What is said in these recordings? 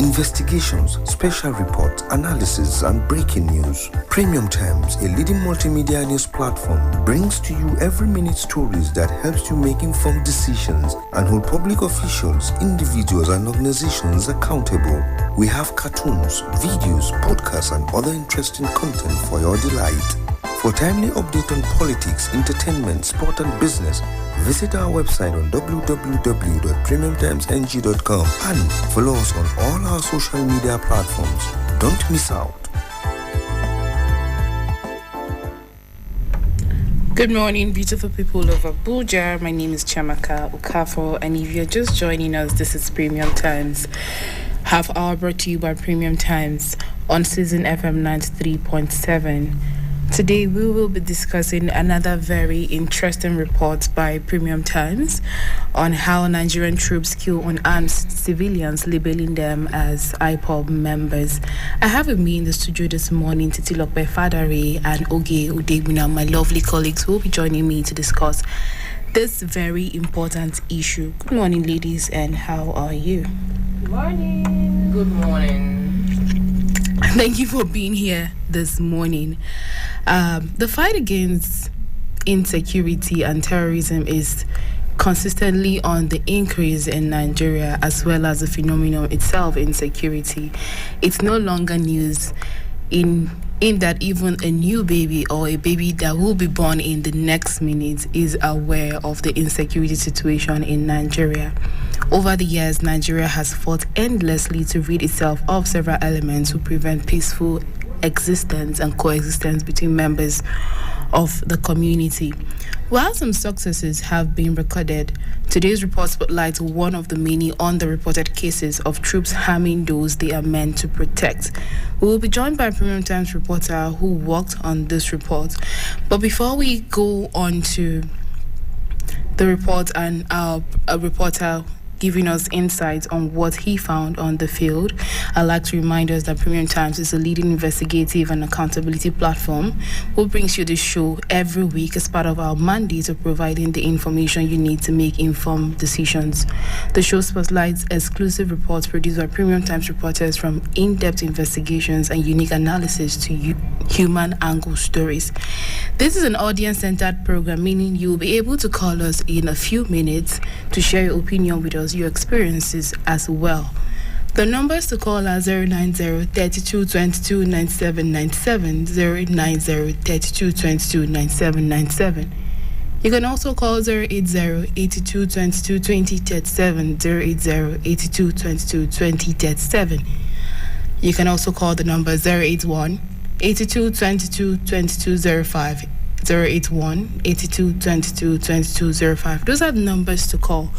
Investigations, special reports, analysis, and breaking news. Premium Times, a leading multimedia news platform, brings to you every minute stories that helps you make informed decisions and hold public officials, individuals, and organizations accountable. We have cartoons, videos, podcasts, and other interesting content for your delight. For timely update on politics, entertainment, sport, and business, visit our website on www.premiumtimesng.com and follow us on all our social media platforms. Don't miss out. Good morning, beautiful people of Abuja. My name is Chamaka Ukafo, and if you're just joining us, this is Premium Times. Half hour brought to you by Premium Times on Season FM 93.7. Today, we will be discussing another very interesting report by Premium Times on how Nigerian troops kill unarmed civilians, labeling them as IPOB members. I have with me in the studio this morning Titilope Fadare and Oge Udebuna, my lovely colleagues, who will be joining me to discuss this very important issue. Good morning, ladies, and how are you? Good morning. Good morning. Thank you for being here this morning. The fight against insecurity and terrorism is consistently on the increase in Nigeria, as well as the phenomenon itself, insecurity. It's no longer news in that even a new baby or a baby that will be born in the next minute is aware of the insecurity situation in Nigeria. Over the years, Nigeria has fought endlessly to rid itself of several elements to prevent peaceful existence and coexistence between members of the community. While some successes have been recorded, today's report spotlights one of the many underreported cases of troops harming those they are meant to protect. We will be joined by a Premium Times reporter who worked on this report. But before we go on to the report and our reporter giving us insights on what he found on the field, I'd like to remind us that Premium Times is a leading investigative and accountability platform who brings you the show every week as part of our mandate of providing the information you need to make informed decisions. The show spotlights exclusive reports produced by Premium Times reporters, from in-depth investigations and unique analysis to human angle stories. This is an audience-centered program, meaning you will be able to call us in a few minutes to share your opinion with us, your experiences as well. The numbers to call are 090-3222-9797, 090-3222-9797. You can also call 080-8222-2037, 080-8222-2037. You can also call the number 081-8222-2205, 081-8222-2205. Those are the numbers to call.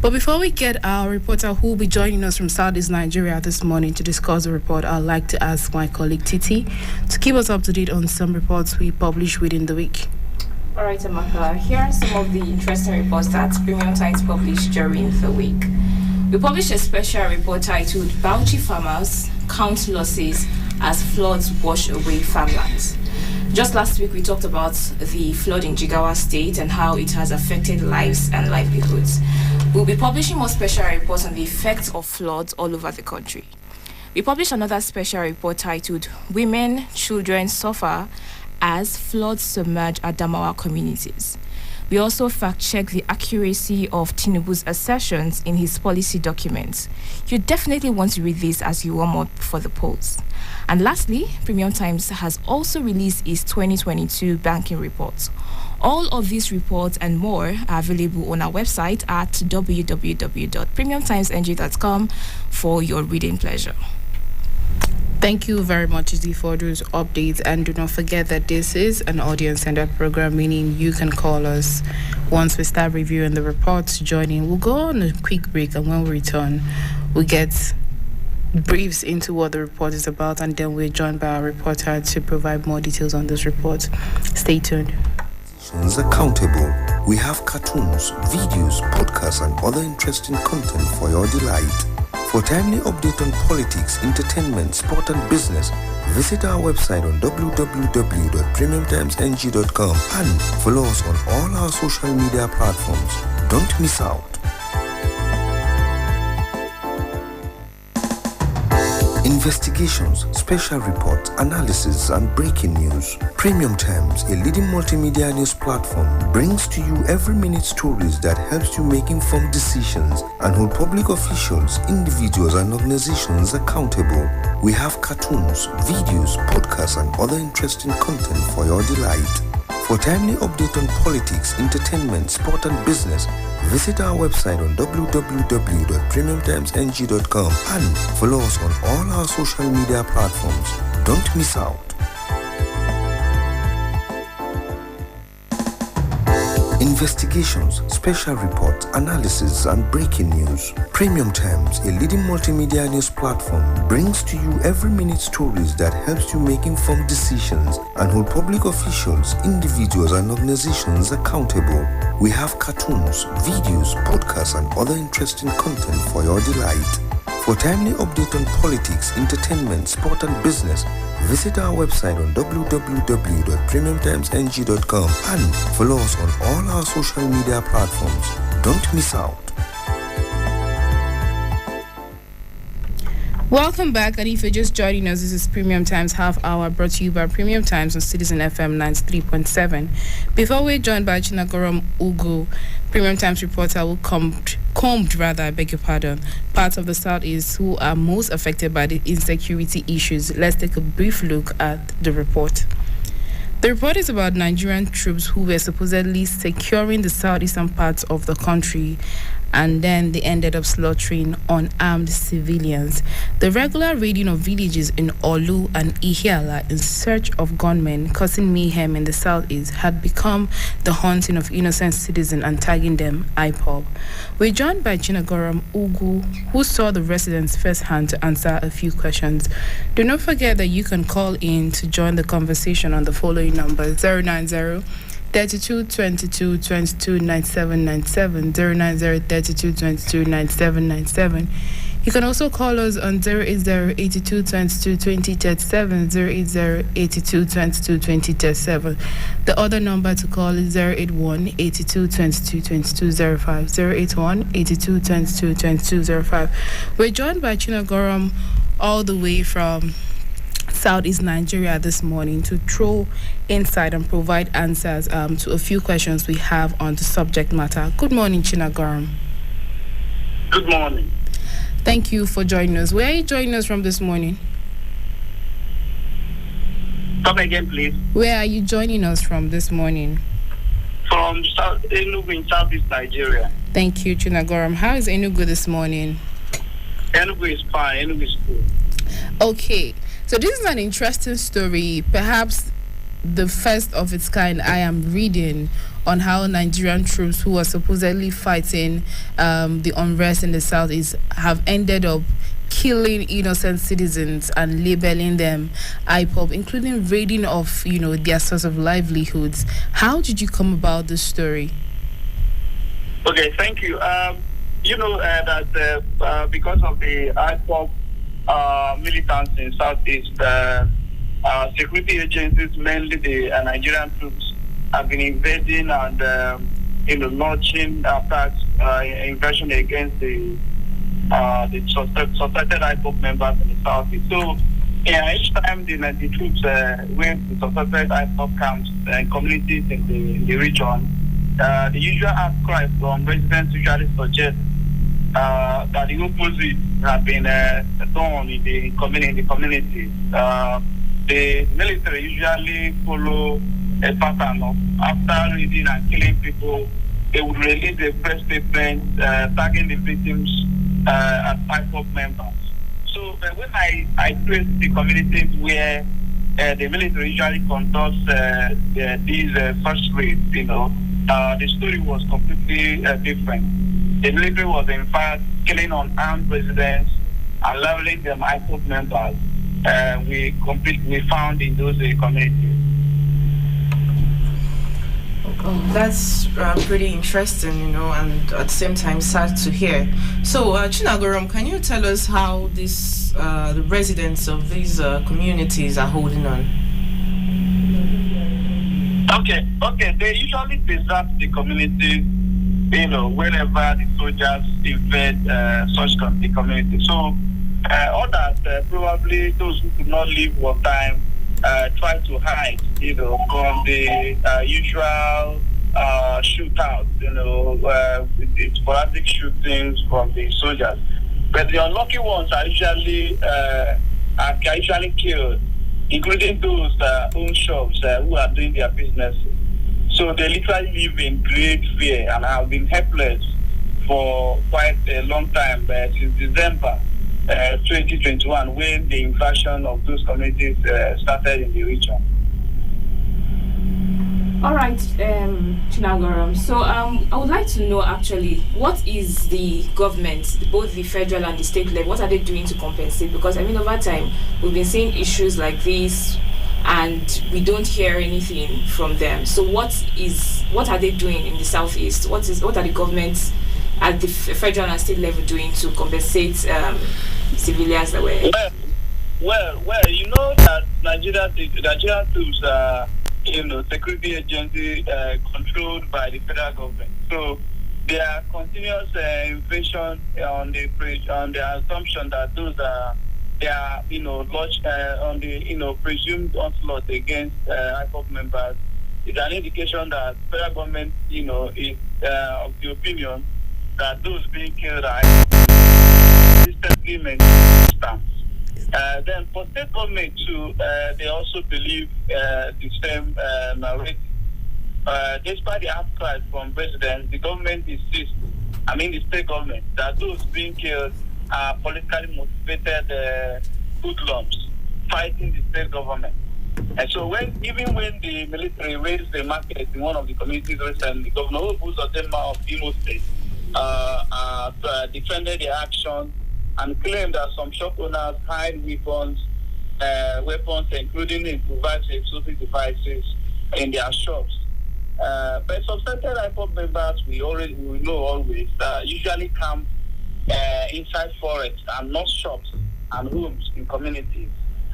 But before we get our reporter who will be joining us from Southeast Nigeria this morning to discuss the report, I'd like to ask my colleague Titi to keep us up to date on some reports we publish within the week. All right, Amaka, here are some of the interesting reports that Premium Times published during the week. We published a special report titled Bauchi Farmers Count Losses as Floods Wash Away Farmlands. Just last week, we talked about the flood in Jigawa State and how it has affected lives and livelihoods. We'll be publishing more special reports on the effects of floods all over the country. We published another special report titled Women, Children Suffer as Floods Submerge Adamawa Communities. We also fact-checked the accuracy of Tinubu's assertions in his policy documents. You definitely want to read this as you warm up for the polls. And lastly, Premium Times has also released its 2022 banking reports. All of these reports and more are available on our website at www.premiumtimesng.com for your reading pleasure. Thank you very much, Izzy, for those updates. And do not forget that this is an audience-centered program, meaning you can call us once we start reviewing the reports. Joining, we'll go on a quick break, and when we return, we'll get briefs into what the report is about, and then we're joined by our reporter to provide more details on this report. Stay tuned. Accountable. We have cartoons, videos, podcasts, and other interesting content for your delight. For timely update on politics, entertainment, sport, and business, visit our website on www.premiumtimesng.com and follow us on all our social media platforms. Don't miss out. Investigations, special reports, analysis, and breaking news. Premium Times, a leading multimedia news platform, brings to you every minute stories that helps you make informed decisions and hold public officials, individuals, and organizations accountable. We have cartoons, videos, podcasts, and other interesting content for your delight. For timely update on politics, entertainment, sport, and business, visit our website on www.premiumtimesng.com and follow us on all our social media platforms. Don't miss out. Investigations, special reports, analysis, and breaking news. Premium Times, a leading multimedia news platform, brings to you every minute stories that helps you make informed decisions and hold public officials, individuals, and organizations accountable. We have cartoons, videos, podcasts, and other interesting content for your delight. For timely update on politics, entertainment, sport, and business, visit our website on www.premiumtimesng.com and follow us on all our social media platforms. Don't miss out. Welcome back, and if you're just joining us, this is Premium Times Half Hour, brought to you by Premium Times on Citizen FM 93.7. Before we're joined by Chinagoram Ugu, Premium Times reporter who combed, parts of the Southeast who are most affected by the insecurity issues. Let's take a brief look at the report. The report is about Nigerian troops who were supposedly securing the southeastern parts of the country, and then they ended up slaughtering unarmed civilians. The regular raiding of villages in Olu and Ihiala in search of gunmen causing mayhem in the southeast had become the haunting of innocent citizens and tagging them IPOB. We're joined by Chinagoram Ugu, who saw the residents firsthand, to answer a few questions. Do not forget that you can call in to join the conversation on the following number: 090 32 22 22 97 97, 090 32 22 97 97. You can also call us on 080 82 22 20 37, 080 82 22 20 37. The other number to call is 081 82 22 22 05, 081 82 22 22 05. We're joined by Chinagoram all the way from Southeast Nigeria this morning to throw insight and provide answers to a few questions we have on the subject matter. Good morning, Chinagoram. Good morning. Thank you for joining us. Where are you joining us from this morning? Come again, please. Where are you joining us from this morning? From Enugu in Southeast Nigeria. Thank you, Chinagoram. How is Enugu this morning? Enugu is fine. Enugu is cool. Okay. So this is an interesting story, perhaps the first of its kind I am reading, on how Nigerian troops who are supposedly fighting the unrest in the southeast have ended up killing innocent citizens and labeling them IPOB, including raiding of, their source of livelihoods. How did you come about this story? Okay, thank you. That because of the IPOB militants in Southeast, security agencies, mainly the Nigerian troops, have been invading and launching attacks, invasion against the suspected IPOB members in the Southeast. So, each time the troops went to suspected IPOB camps and communities in the region, the usual outcry from residents usually suggests that the opposite have been done in the community. The military usually follow a pattern of, after raiding and killing people, they would release a press statement tagging the victims as IPOB members. So when I traced the communities where the military usually conducts these first raids, the story was completely different. The military was in fact killing unarmed residents and labeling them IPOB members. We found in those communities. Oh, that's pretty interesting, and at the same time sad to hear. So, Chinagoram, can you tell us how the residents of these communities are holding on? Okay. They usually desert the community, whenever the soldiers invade the community. So, Others, probably those who could not leave on time, try to hide, from the usual shootouts, the sporadic shootings from the soldiers. But the unlucky ones are usually killed, including those own shops who are doing their business. So they literally live in great fear and have been helpless for quite a long time, since December 2021, when the invasion of those communities started in the region. All right, Chinagoram. So I would like to know actually what is the government, both the federal and the state level, what are they doing to compensate? Because over time we've been seeing issues like this, and we don't hear anything from them. So what are they doing in the southeast? What are the governments at the federal and state level doing to compensate civilians that were? Well, you know that Nigeria troops are, security agency controlled by the federal government. So there are continuous invasion on the assumption that those are lodged on the presumed onslaught against IPOP members. It's an indication that federal government is of the opinion that those being killed are consistently maintain stance. Then for state government too, they also believe the same narrative. Despite the outcry from residents, the government insists, the state government, that those being killed are politically motivated hoodlums fighting the state government. And so even when the military raised the market in one of the communities recently, Governor Obuzodema of Imo State defended the action and claimed that some shop owners hide weapons including improvised explosive devices in their shops. But some certain IPOP members we know always usually camp inside forests and not shops and homes in communities,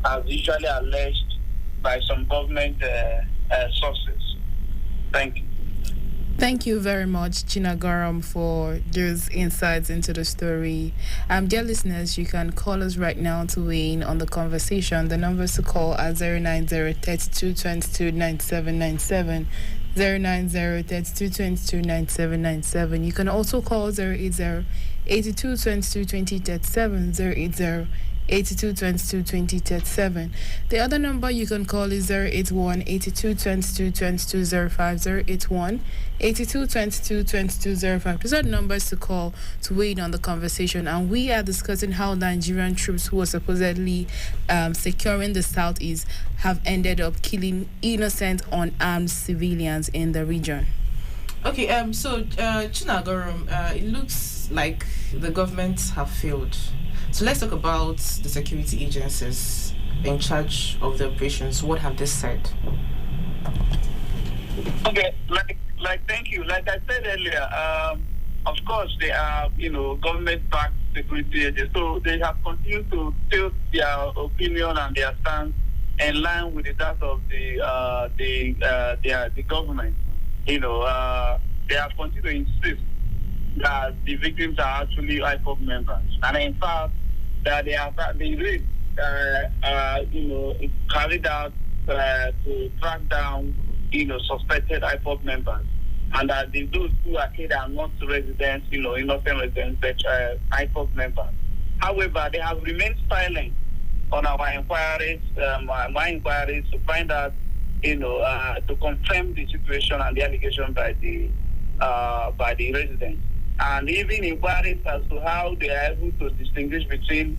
as usually alleged by some government sources. Thank you. Thank you very much, Chinagaram, for those insights into the story. Dear listeners, you can call us right now to weigh in on the conversation. The numbers to call are 090-3222-9797, 090-3222-9797. You can also call 080-8222-2037, 080-8222-2037. The other number you can call is 081-8222-2205, 081-8222-2205. These are the numbers to call to weigh in on the conversation. And we are discussing how Nigerian troops who are supposedly securing the southeast have ended up killing innocent, unarmed civilians in the region. Okay, so Chinagoram, it looks like the government have failed. So let's talk about the security agencies in charge of the operations. What have they said? Okay, thank you. Like I said earlier, of course they are, government-backed security agents. So they have continued to tilt their opinion and their stance in line with that of the government. They have continued to insist that the victims are actually IPOP members, and in fact that they have been raid carried out to track down suspected IPOP members, and that those who are killed are not residents, innocent residents, but IPOP members. However, they have remained silent on our inquiries, my inquiries, to find out, to confirm the situation and the allegation by the residents. And even inquiries as to how they are able to distinguish between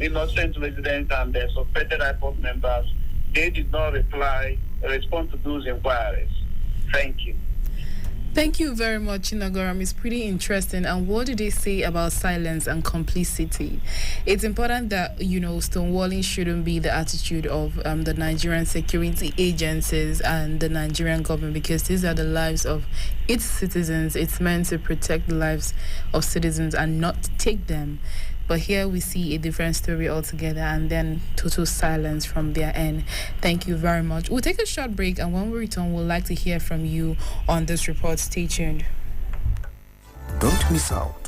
innocent residents and the suspected IPOP members, they did not respond to those inquiries. Thank you. Thank you very much, Chinagoram. It's pretty interesting. And what do they say about silence and complicity? It's important that, stonewalling shouldn't be the attitude of the Nigerian security agencies and the Nigerian government, because these are the lives of its citizens. It's meant to protect the lives of citizens and not take them. But here we see a different story altogether, and then total silence from their end. Thank you very much. We'll take a short break, and when we return, we'd like to hear from you on this report. Stay tuned. Don't miss out.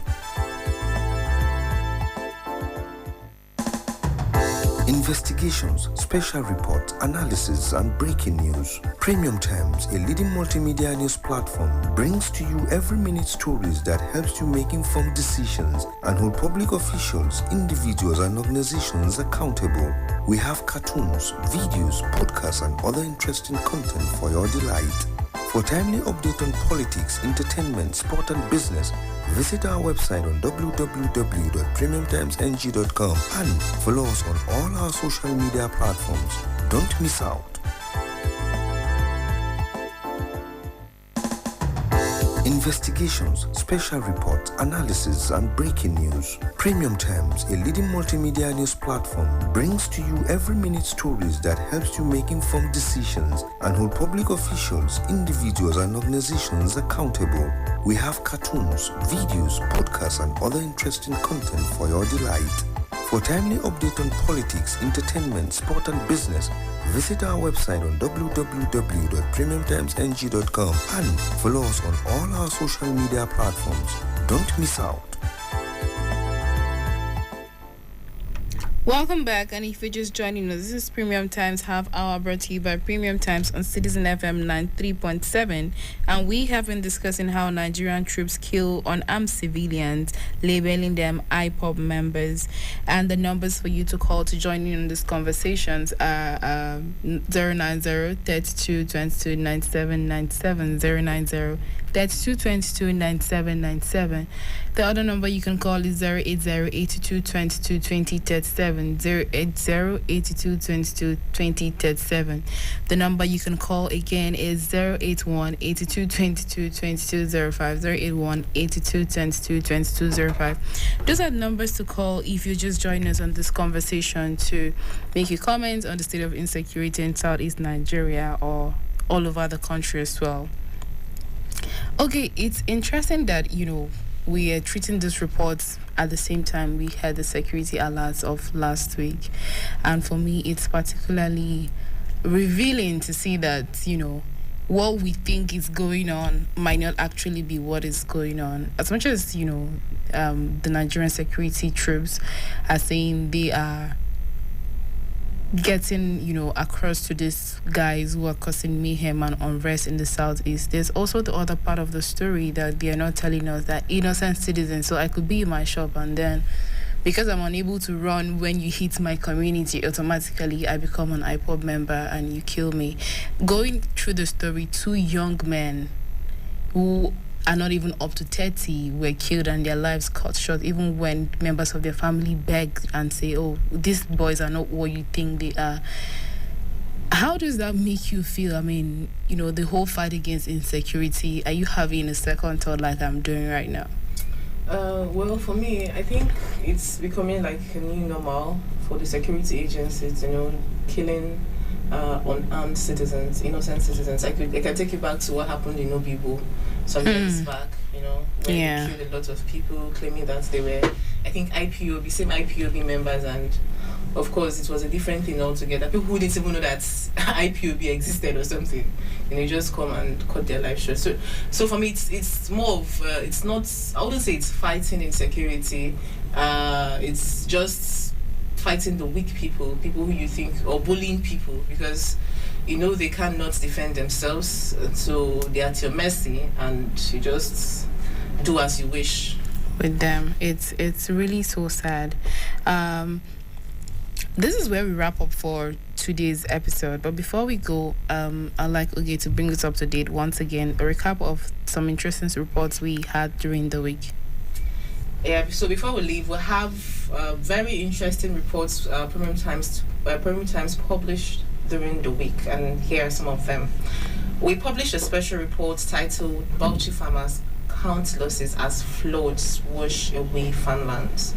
Investigations, special reports, analysis, and breaking news. Premium Times, a leading multimedia news platform, brings to you every minute stories that helps you make informed decisions and hold public officials, individuals, and organizations accountable. We have cartoons, videos, podcasts, and other interesting content for your delight. For timely update on politics, entertainment, sport, and business, visit our website on www.premiumtimesng.com and follow us on all our social media platforms. Don't miss out. Investigations, special reports, analysis, and breaking news. Premium Times, a leading multimedia news platform, brings to you every minute stories that helps you make informed decisions and hold public officials, individuals, and organizations accountable. We have cartoons, videos, podcasts, and other interesting content for your delight. For timely update on politics, entertainment, sport, and business, visit our website on www.premiumtimesng.com and follow us on all our social media platforms. Don't miss out. Welcome back, and if you're just joining us, this is Premium Times Half Hour, brought to you by Premium Times on Citizen FM 93.7, and we have been discussing how Nigerian troops kill unarmed civilians, labeling them IPOB members, and the numbers for you to call to join in on these conversations are 090-3222-9797, 090-3222-9797. The other number you can call is 080-8222-2037, 080-8222-2037. The number you can call again is 081-8222-2205, 081-8222-2205. Those are the numbers to call if you just join us on this conversation to make your comments on the state of insecurity in Southeast Nigeria or all over the country as well. Okay, it's interesting that, we are treating these reports at the same time we had the security alerts of last week. And for me, it's particularly revealing to see that, what we think is going on might not actually be what is going on. As much as, the Nigerian security troops are saying they are getting, across to these guys who are causing mayhem and unrest in the southeast, there's also the other part of the story that they are not telling us, that innocent citizens. So I could be in my shop, and then because I'm unable to run when you hit my community, automatically I become an IPOB member and you kill me. Going through the story, 2 young men who are not even up to 30 were killed and their lives cut short, even when members of their family beg and say, oh, these boys are not what you think they are. How does that make you feel? I mean, the whole fight against insecurity, are you having a second thought like I'm doing right now? Well, for me, I think it's becoming like a new normal for the security agencies, killing unarmed citizens, innocent citizens. I can take you back to what happened in Obibo some years back, where they killed a lot of people, claiming that they were, I think, same IPOB members, and of course it was a different thing altogether. People who didn't even know that IPOB existed or something, just come and cut their life short. So for me, it's more of it's not. I wouldn't say it's fighting insecurity. It's just fighting the weak people who you think, or bullying people, because they cannot defend themselves, so they're at your mercy, and you just do as you wish with them. It's really so sad. This is where we wrap up for today's episode, but before we go, I'd like Oge to bring us up to date once again, a recap of some interesting reports we had during the week. Yeah, so before we leave, we'll have very interesting reports Premium Times published during the week, and here are some of them. We published a special report titled Bauchi Farmers Count Losses as Floods Wash Away Farmlands.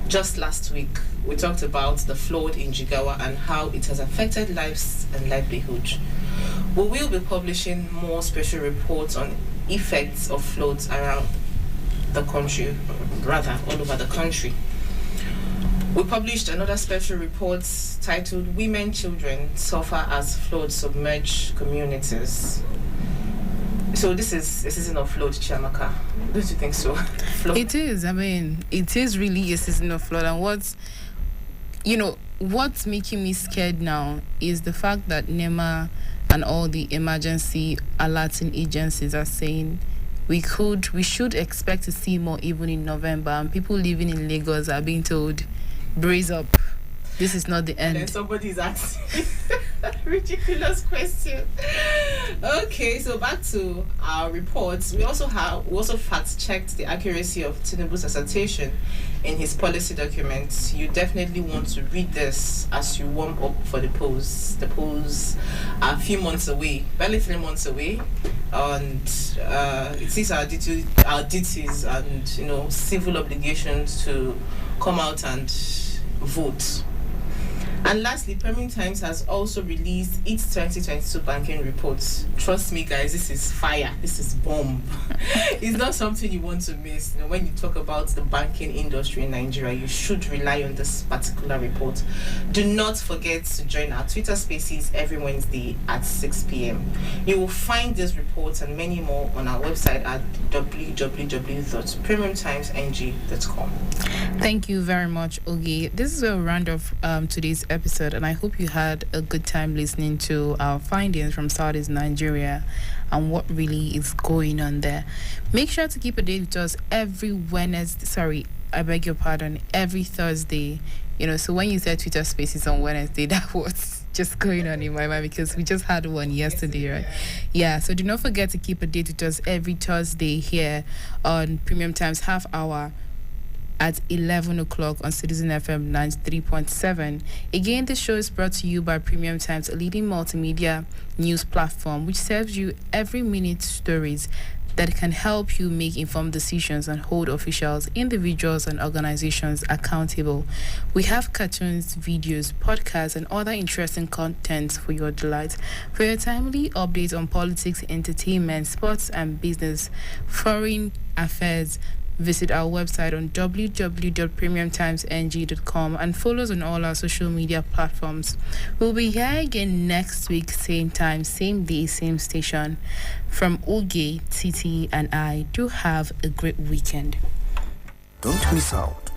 Just last week, we talked about the flood in Jigawa and how it has affected lives and livelihood. We will be publishing more special reports on effects of floods around the country, rather all over the country. We published another special report titled Women Children Suffer as Flood Submerge Communities. So this is a season of flood, Chiamaka. Don't you think so? Flood. It is. I mean, it is really a season of flood. And what's making me scared now is the fact that NEMA and all the emergency alerting agencies are saying we should expect to see more even in November, and people living in Lagos are being told, brace up, this is not the end. And then somebody's asking ridiculous question. Okay, so back to our reports. We also fact checked the accuracy of Tinubu's assertion in his policy documents. You definitely want to read this as you warm up for the polls. The polls are a few months away, barely 3 months away, and it is our duties and civil obligations to come out and vote. And lastly, Premium Times has also released its 2022 banking reports. Trust me, guys, this is fire. This is bomb. It's not something you want to miss. When you talk about the banking industry in Nigeria, you should rely on this particular report. Do not forget to join our Twitter Spaces every Wednesday at 6 p.m. You will find this report and many more on our website at www.premiumtimesng.com. Thank you very much, Ogie. This is where we round off today's episode, and I hope you had a good time listening to our findings from Southeast Nigeria and what really is going on there. Make sure to keep a date with us every every Thursday. So when you said Twitter Spaces on Wednesday, that was just going on in my mind because we just had one yesterday, right? Yeah, so do not forget to keep a date with us every Thursday here on Premium Times Half Hour at 11 o'clock on Citizen FM 93.7. Again, this show is brought to you by Premium Times, a leading multimedia news platform which serves you every minute stories that can help you make informed decisions and hold officials, individuals, and organizations accountable. We have cartoons, videos, podcasts, and other interesting content for your delight. For your timely updates on politics, entertainment, sports, and business, foreign affairs, visit our website on www.premiumtimesng.com and follow us on all our social media platforms. We'll be here again next week, same time, same day, same station. From Oge, Titi, and I, do have a great weekend. Don't miss out